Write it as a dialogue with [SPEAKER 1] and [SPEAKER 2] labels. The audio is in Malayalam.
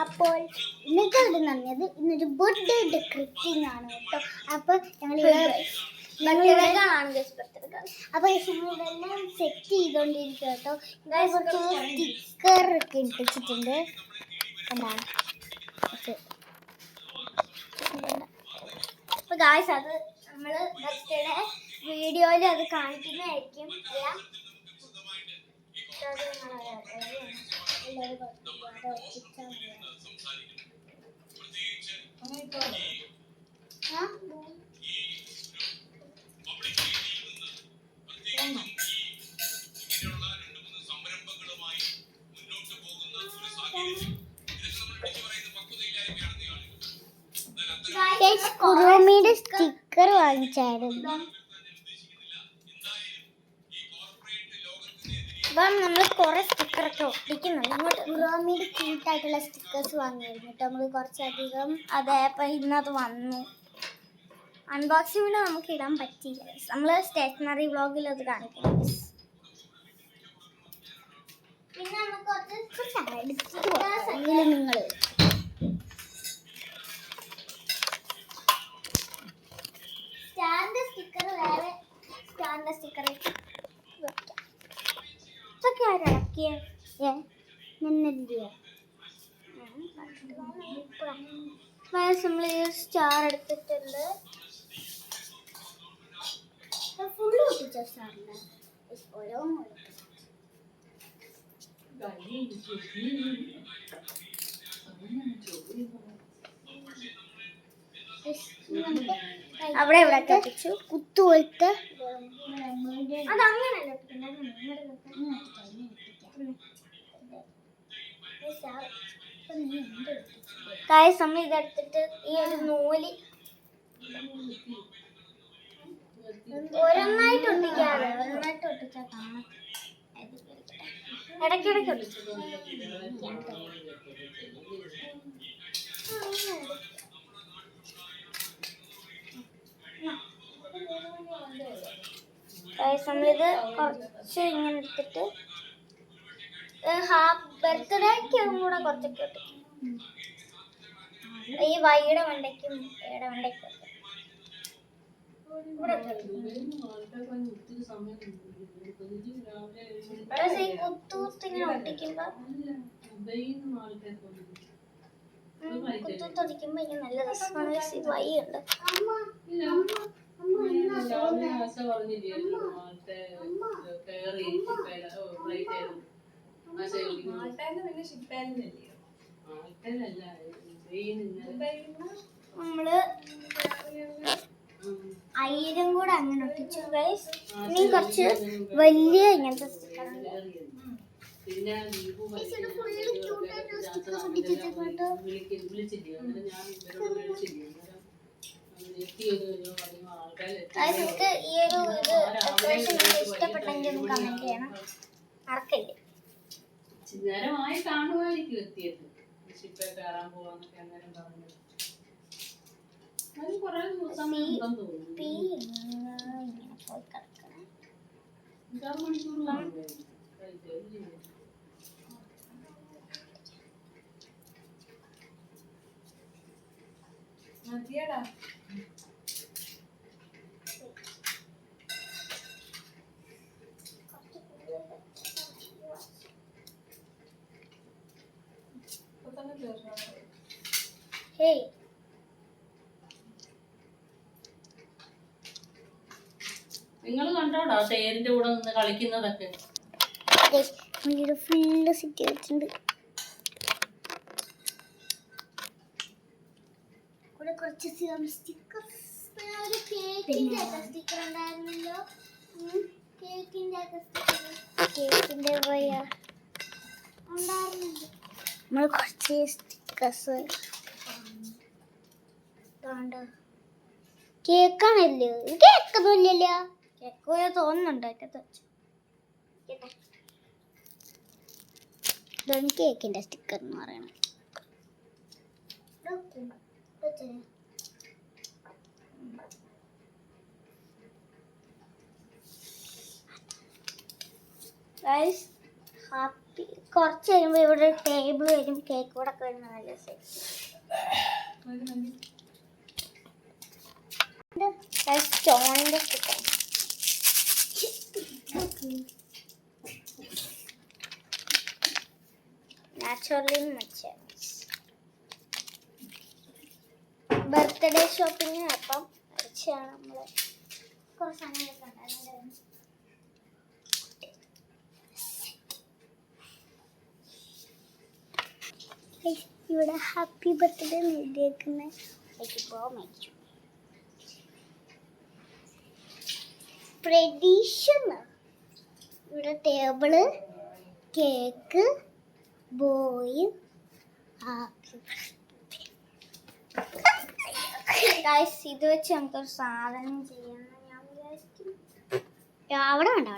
[SPEAKER 1] അപ്പോൾ ഇന്നത്തെ ഒരു നന്ദിയത് ഇന്നൊരു ബർത്ത്ഡേ ഡെക്കറേറ്റിംഗ് ആണ് കേട്ടോ. അപ്പോൾ അപ്പൊ ഞങ്ങളിതെല്ലാം സെറ്റ് ചെയ്തോണ്ടിരിക്കുക കേട്ടോ. കുറച്ച് സ്റ്റിക്കർ ഒക്കെ ഇട്ടിട്ടുണ്ട്. അപ്പൊ ഗായ്സ് അത് നമ്മള് ബർത്ത്ഡേ വീഡിയോയിൽ അത് കാണിക്കുന്നതായിരിക്കും. കുറുമിയുടെ സ്റ്റിക്കർ വാങ്ങിച്ചായിരുന്നു. അപ്പം നമ്മൾ കുറെ സ്റ്റിക്കറൊക്കെ ഒട്ടിക്കുന്നുണ്ട്. കുറുമിയുടെ ക്യൂട്ടായിട്ടുള്ള സ്റ്റിക്കേഴ്സ് വാങ്ങിയായിരുന്നു കേട്ടോ നമ്മൾ കുറച്ചധികം. അതെ, അപ്പം ഇന്നത് വന്നു. അൺബോക്സിംഗ് വീഡിയോ നമുക്ക് ഇടാൻ പറ്റിയില്ല. നമ്മൾ സ്റ്റേഷനറി വ്ളോഗിൽ അത് കാണിക്കും. പിന്നെ നമുക്ക് നിങ്ങൾ സ്റ്റാറിന്റെ സ്റ്റിക്കർ വേറെ സ്റ്റാറിന്റെ സ്റ്റിക്കർ ഇതൊക്കെ ആരിളക്കിയ നമ്മൾ സ്റ്റാർ എടുത്തിട്ടുണ്ട്. ഫുള്ള് ഒട്ടിച്ച സ്റ്റാറിന്റെ ഓരോന്നും അവിടെ ഇവിടെ ഒട്ടിച്ചു. കുത്തുപോലത്തെ അതങ്ങനല്ല. നമ്മൾ ഇതെടുത്തിട്ട് ഈ ഒരു നൂല് ഒരെണ്ണായിട്ട് ഒട്ടിക്കാറ്. ഒരെണ്ണായിട്ട് ഒട്ടിച്ചാൽ കാണാം. ഇടയ്ക്കിടയ്ക്ക് ഒട്ടിച്ചു. നമ്മളിത് കുറച്ച് ഇങ്ങനെ എടുത്തിട്ട് ബർത്ത്ഡേക്ക് കൂടെ കുറച്ചൊക്കെ ഒട്ടിക്കും. ഈ വൈയുടെ വണ്ടയ്ക്കും ഏടെ വണ്ടയ്ക്കും കുത്തൂത്തിങ്ങനെ ഒട്ടിക്കുമ്പോ കുത്തൂത്തൊടിക്കുമ്പോ ഇങ്ങനെ നല്ല രസമാണ്. വൈ ഉണ്ട്. നമ്മള് അയിലും കൂടെ അങ്ങനെ ഒട്ടിച്ചു ഗൈസ്. ഇനി കുറച്ച് വലിയ ഇങ്ങനത്തെ സ്റ്റിക്കറുണ്ട്. നിങ്ങൾക്ക് ഈ ഒരു ഇത് ഡെക്കറേഷൻ ഇഷ്ടപ്പെട്ടെങ്കിൽ ഒന്ന് കമന്റ് ചെയ്യണം, മറക്കല്ലേ.
[SPEAKER 2] നേരമായി കാണുമായിരിക്കും എത്തിയത്. കയറാൻ പോവാന്നൊക്കെ അന്നേരം പറഞ്ഞു. അത് കുറെ ദിവസം തോന്നുന്നു. 6 മണിക്കൂറിലാണ് മതിയടാ. നിങ്ങൾ കണ്ടോടാ തേരിന്റെ കൂടെ നിന്ന് കളിക്കുന്നതൊക്കെ.
[SPEAKER 1] ഫുള്ള് സെറ്റ് ചെയ്തിട്ടുണ്ട്. കുറച്ച് സ്റ്റിക്കർ ഉണ്ടായിരുന്നല്ലോ. കേക്കിന്റെ നമ്മൾ കുറച്ച് സ്റ്റിക്കേഴ്സ് കേക്കാണല്ലോ. കേക്കൊന്നും ഇല്ലല്ലോ. കേക്ക് പോലെ തോന്നുന്നുണ്ട്. ഇതാണ് കേക്കിന്റെ സ്റ്റിക്കർ എന്ന് പറയണത്. കുറച്ച് കഴിയുമ്പോൾ ഇവിടെ ടേബിൾ വരും, കേക്ക് കൂടെ ഒക്കെ വരുന്ന നല്ല സ്റ്റോണിന്റെ സ്റ്റിക്കർ. നാച്ചുറലി ബർത്ത്ഡേ ഷോപ്പിംഗ് അപ്പം അടിച്ചാണ് നമ്മൾ കുറച്ച് സമയമൊക്കെ ഉണ്ടായിരുന്നു. ഇവിടെ ഹാപ്പി ബർത്ത്ഡേ എഴുതിയേക്കുന്ന പ്രതീക്ഷ. ഇവിടെ ടേബിള്, കേക്ക്, ബോയ്, ഇത് വെച്ച് നമുക്കൊരു സാധനം ചെയ്യാമെന്ന് ഞാൻ വിചാരിച്ചു. അവിടെ വേണ്ട.